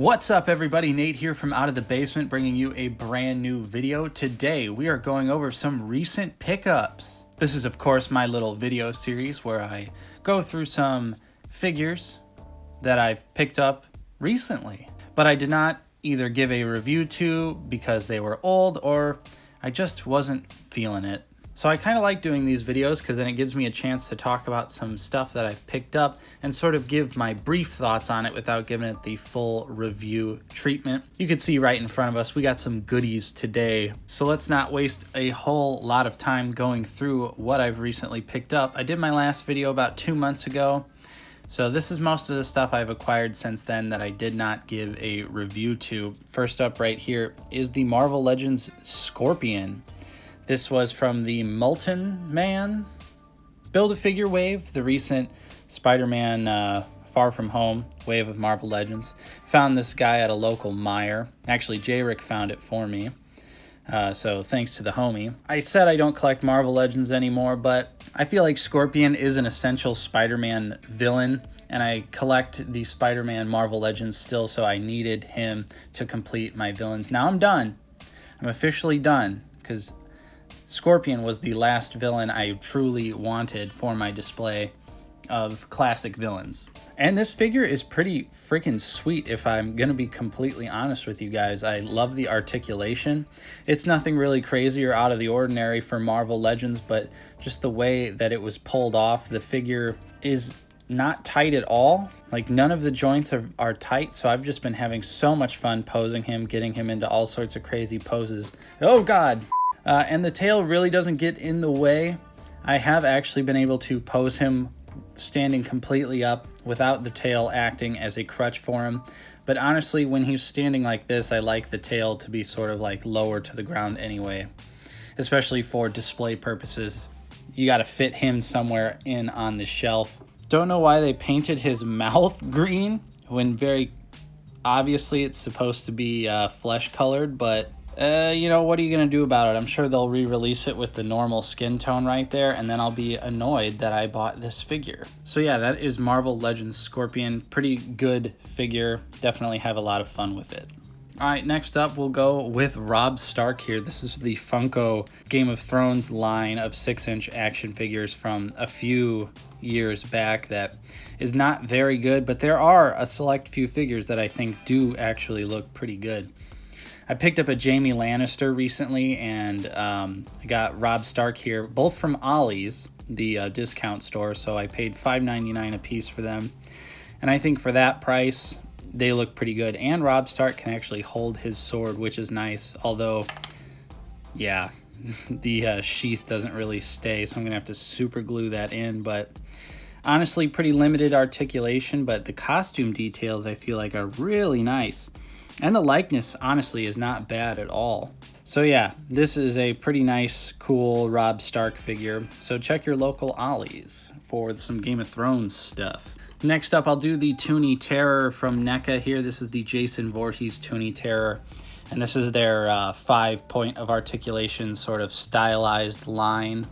What's up everybody, Nate here from Out of the Basement bringing you a brand new video. Today we are going over some recent pickups. This is of course my little video series where I go through some figures that I've picked up recently, but I did not either give a review to because they were old or I just wasn't feeling it. So I kind of like doing these videos because then it gives me a chance to talk about some stuff that I've picked up and sort of give my brief thoughts on it without giving it the full review treatment. You can see right in front of us, we got some goodies today. So let's not waste a whole lot of time going through what I've recently picked up. I did my last video about 2 months ago. So this is most of the stuff I've acquired since then that I did not give a review to. First up right here is the Marvel Legends Scorpion. This was from the Molten Man Build-A-Figure wave, the recent Spider-Man Far From Home wave of Marvel Legends. Found this guy at a local Meijer. Actually, J-Rick found it for me, so thanks to the homie. I said I don't collect Marvel Legends anymore, but I feel like Scorpion is an essential Spider-Man villain, and I collect the Spider-Man Marvel Legends still, so I needed him to complete my villains. Now I'm done. I'm officially done, because Scorpion was the last villain I truly wanted for my display of classic villains. And this figure is pretty freaking sweet if I'm gonna be completely honest with you guys. I love the articulation. It's nothing really crazy or out of the ordinary for Marvel Legends, but just the way that it was pulled off, the figure is not tight at all. Like none of the joints are tight, so I've just been having so much fun posing him, getting him into all sorts of crazy poses. Oh God! And the tail really doesn't get in the way. I have actually been able to pose him standing completely up without the tail acting as a crutch for him. But honestly, when he's standing like this, I like the tail to be sort of like lower to the ground anyway, especially for display purposes. You got to fit him somewhere in on the shelf. Don't know why they painted his mouth green when very obviously it's supposed to be flesh colored, but you know, what are you going to do about it? I'm sure they'll re-release it with the normal skin tone right there, and then I'll be annoyed that I bought this figure. So yeah, that is Marvel Legends Scorpion. Pretty good figure. Definitely have a lot of fun with it. All right, next up we'll go with Robb Stark here. This is the Funko Game of Thrones line of 6-inch action figures from a few years back that is not very good, but there are a select few figures that I think do actually look pretty good. I picked up a Jaime Lannister recently, and I got Robb Stark here, both from Ollie's, the discount store, so I paid $5.99 a piece for them. And I think for that price, they look pretty good. And Robb Stark can actually hold his sword, which is nice, although, yeah, the sheath doesn't really stay, so I'm going to have to super glue that in. But honestly, pretty limited articulation, but the costume details I feel like are really nice. And the likeness, honestly, is not bad at all. So yeah, this is a pretty nice, cool Robb Stark figure. So check your local Ollie's for some Game of Thrones stuff. Next up, I'll do the Toonie Terror from NECA here. This is the Jason Voorhees Toonie Terror. And this is their 5-point of articulation sort of stylized line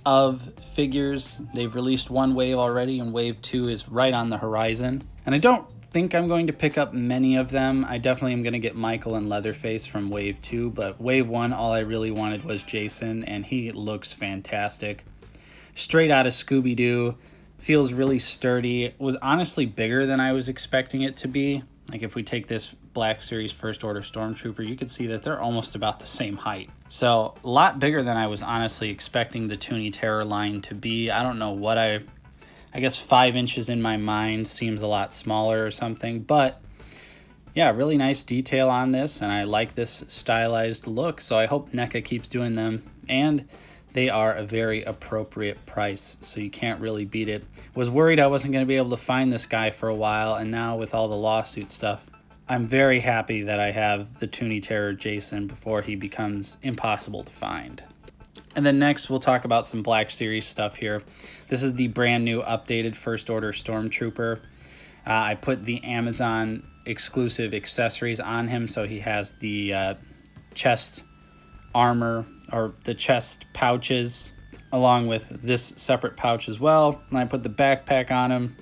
of figures. They've released one wave already, and wave 2 is right on the horizon. And I don't think I'm going to pick up many of them. I definitely am going to get Michael and Leatherface from wave 2, but wave 1, all I really wanted was Jason, and he looks fantastic. Straight out of Scooby-Doo, feels really sturdy. Was honestly bigger than I was expecting it to be. Like if we take this Black Series First Order Stormtrooper, you could see that they're almost about the same height. So a lot bigger than I was honestly expecting the Toonie Terror line to be. I don't know what I guess 5 inches in my mind seems a lot smaller or something, but yeah, really nice detail on this, and I like this stylized look, so I hope NECA keeps doing them, and they are a very appropriate price, so you can't really beat it. Was worried I wasn't going to be able to find this guy for a while, and now with all the lawsuit stuff, I'm very happy that I have the Toonie Terror Jason before he becomes impossible to find. And then next, we'll talk about some Black Series stuff here. This is the brand new updated First Order Stormtrooper. I put the Amazon exclusive accessories on him, so he has the chest armor, or the chest pouches, along with this separate pouch as well. And I put the backpack on him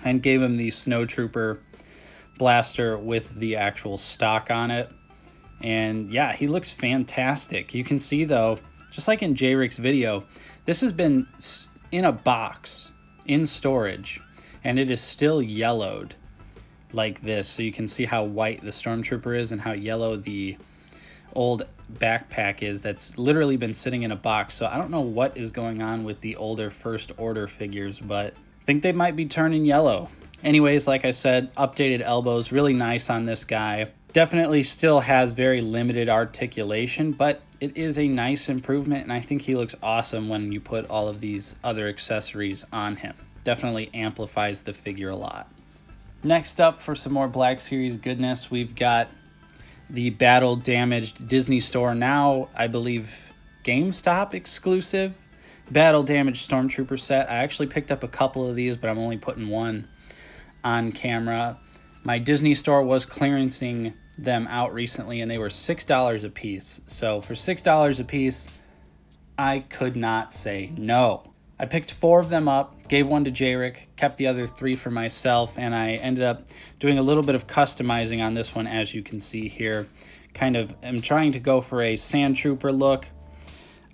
and gave him the Snowtrooper blaster with the actual stock on it. And yeah, he looks fantastic. You can see though, just like in J-Rick's video, this has been in a box in storage and it is still yellowed like this. So you can see how white the Stormtrooper is and how yellow the old backpack is that's literally been sitting in a box. So I don't know what is going on with the older First Order figures, but I think they might be turning yellow. Anyways, like I said, updated elbows, really nice on this guy. Definitely still has very limited articulation, but it is a nice improvement, and I think he looks awesome when you put all of these other accessories on him. Definitely amplifies the figure a lot. Next up, for some more Black Series goodness, we've got the battle damaged Disney Store, now I believe GameStop exclusive battle damaged Stormtrooper set. I actually picked up a couple of these, but I'm only putting one on camera. My Disney Store was clearancing them out recently and they were $6 a piece. So for $6 a piece, I could not say no. I picked 4 of them up, gave one to J-Rick, kept the other 3 for myself, and I ended up doing a little bit of customizing on this one, as you can see here. Kind of am trying to go for a Sand Trooper look.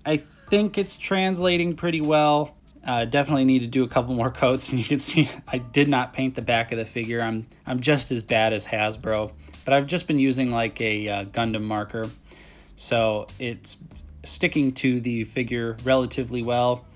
I think it's translating pretty well. Definitely need to do a couple more coats, and you can see I did not paint the back of the figure. I'm just as bad as Hasbro, but I've just been using like a Gundam marker, so it's sticking to the figure relatively well,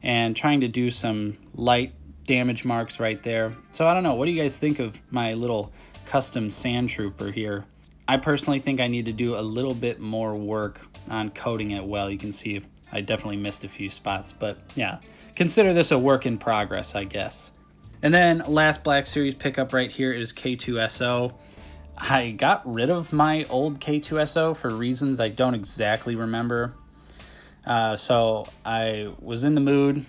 and trying to do some light damage marks right there. So I don't know, what do you guys think of my little custom Sand Trooper here? I personally think I need to do a little bit more work on coating it well. You can see I definitely missed a few spots, but yeah, consider this a work in progress, I guess. And then last Black Series pickup right here is K2SO. I got rid of my old K2SO for reasons I don't exactly remember. So I was in the mood,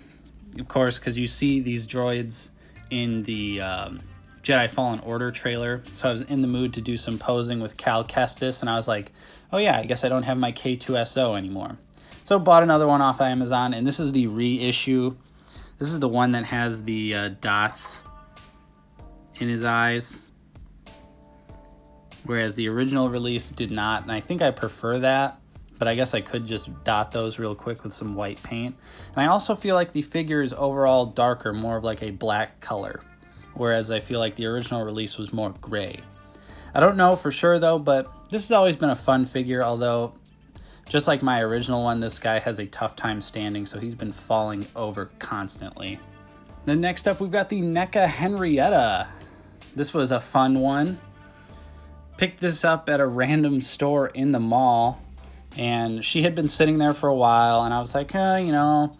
of course, because you see these droids in the Jedi Fallen Order trailer. So I was in the mood to do some posing with Cal Kestis, and I was like, oh yeah, I guess I don't have my K2SO anymore. So bought another one off Amazon, and this is the reissue. This is the one that has the dots in his eyes, whereas the original release did not, and I think I prefer that, but I guess I could just dot those real quick with some white paint. And I also feel like the figure is overall darker, more of like a black color, whereas I feel like the original release was more gray. I don't know for sure though, but this has always been a fun figure, although just like my original one, this guy has a tough time standing, so he's been falling over constantly. Then next up, we've got the NECA Henrietta. This was a fun one. Picked this up at a random store in the mall, and she had been sitting there for a while, and I was like, you know,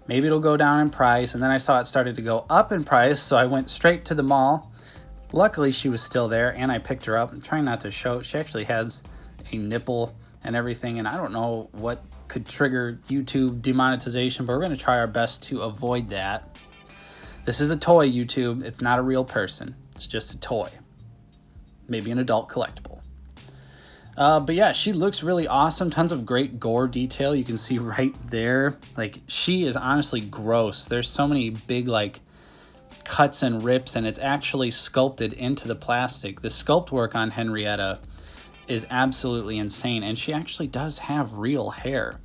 maybe it'll go down in price. And then I saw it started to go up in price, so I went straight to the mall. Luckily, she was still there, and I picked her up. I'm trying not to show. She actually has a nipple and everything, and I don't know what could trigger YouTube demonetization, but we're going to try our best to avoid that. This is a toy, YouTube. It's not a real person. It's just a toy. Maybe an adult collectible. But yeah, she looks really awesome. Tons of great gore detail. You can see right there. Like, she is honestly gross. There's so many big, like, cuts and rips, and it's actually sculpted into the plastic. The sculpt work on Henrietta is absolutely insane, and she actually does have real hair.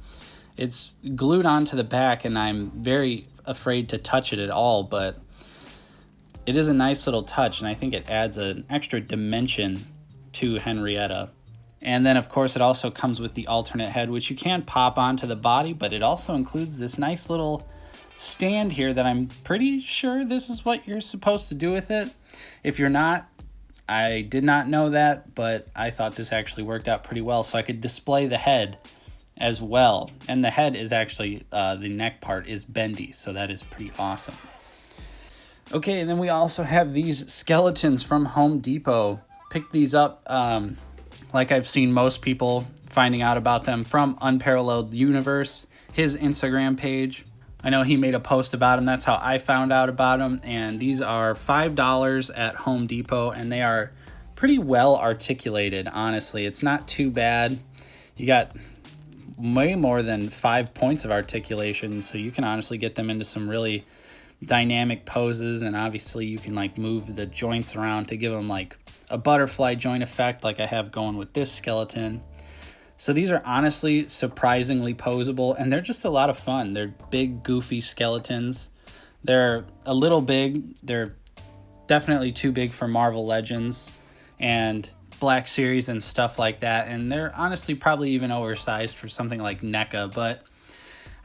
It's glued onto the back, and I'm very afraid to touch it at all, but it is a nice little touch, and I think it adds an extra dimension to Henrietta. And then, of course, it also comes with the alternate head, which you can pop onto the body, but it also includes this nice little stand here that I'm pretty sure this is what you're supposed to do with it. If you're not, I did not know that, but I thought this actually worked out pretty well, so I could display the head as well. And the head is actually, the neck part is bendy, so that is pretty awesome. Okay, and then we also have these skeletons from Home Depot. Picked these up, like I've seen most people finding out about them from Unparalleled Universe, his Instagram page. I know he made a post about them. That's how I found out about them. And these are $5 at Home Depot, and they are pretty well articulated, honestly. It's not too bad. You got way more than 5 points of articulation, so you can honestly get them into some really dynamic poses, and obviously you can like move the joints around to give them like a butterfly joint effect like I have going with this skeleton. So these are honestly surprisingly posable, and they're just a lot of fun. They're big, goofy skeletons. They're a little big. They're definitely too big for Marvel Legends and Black Series and stuff like that. And they're honestly probably even oversized for something like NECA, but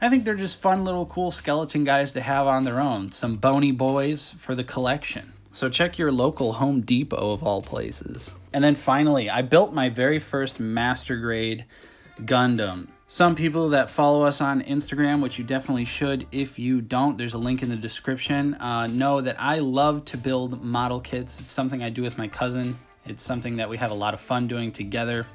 I think they're just fun little cool skeleton guys to have on their own. Some bony boys for the collection. So check your local Home Depot of all places. And then finally, I built my very first master grade Gundam. Some people that follow us on Instagram, which you definitely should if you don't, there's a link in the description, know that I love to build model kits. It's something I do with my cousin. It's something that we have a lot of fun doing together.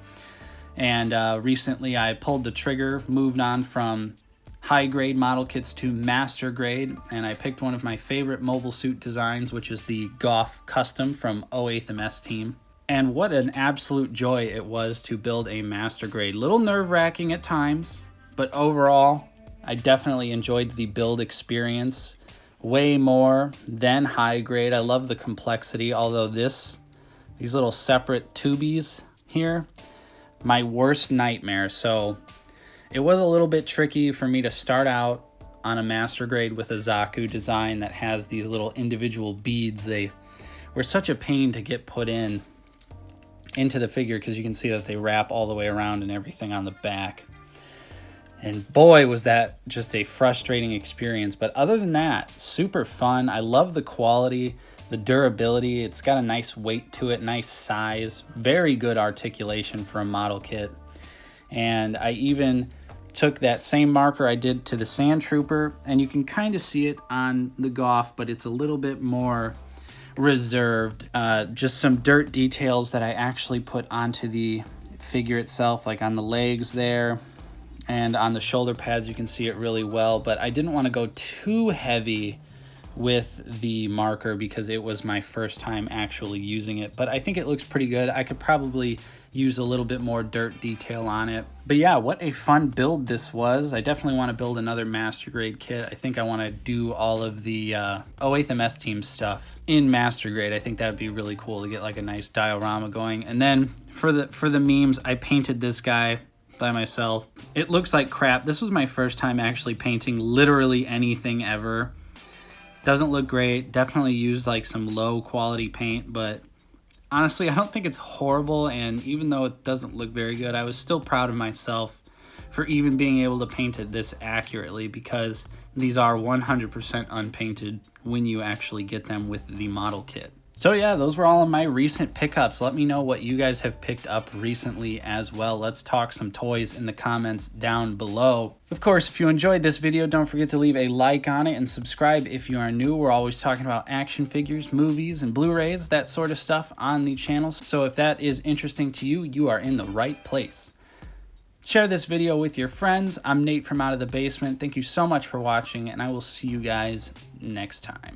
And recently I pulled the trigger, moved on from high grade model kits to master grade, and I picked one of my favorite mobile suit designs, which is the Goff Custom from OOTB team. And what an absolute joy it was to build a master grade. Little nerve-wracking at times, but overall I definitely enjoyed the build experience way more than high grade. I love the complexity, although these little separate tubies here, my worst nightmare. So it was a little bit tricky for me to start out on a master grade with a Zaku design that has these little individual beads. They were such a pain to get put into the figure because you can see that they wrap all the way around and everything on the back. And boy, was that just a frustrating experience. But other than that, super fun. I love the quality, the durability. It's got a nice weight to it, nice size, very good articulation for a model kit. And I even took that same marker I did to the Sand Trooper, and you can kind of see it on the Goff, but it's a little bit more reserved. Just some dirt details that I actually put onto the figure itself, like on the legs there, and on the shoulder pads you can see it really well. But I didn't want to go too heavy with the marker because it was my first time actually using it, but I think it looks pretty good. I could probably use a little bit more dirt detail on it. But yeah, what a fun build this was. I definitely want to build another master grade kit. I think I want to do all of the OOTB team stuff in master grade. I think that would be really cool to get like a nice diorama going. And then for the memes, I painted this guy by myself. It looks like crap. This was my first time actually painting literally anything ever. Doesn't look great. Definitely used like some low quality paint, but honestly, I don't think it's horrible. And even though it doesn't look very good, I was still proud of myself for even being able to paint it this accurately, because these are 100% unpainted when you actually get them with the model kit. So yeah, those were all of my recent pickups. Let me know what you guys have picked up recently as well. Let's talk some toys in the comments down below. Of course, if you enjoyed this video, don't forget to leave a like on it and subscribe if you are new. We're always talking about action figures, movies, and Blu-rays, that sort of stuff on the channel. So if that is interesting to you, you are in the right place. Share this video with your friends. I'm Nate from Out of the Basement. Thank you so much for watching, and I will see you guys next time.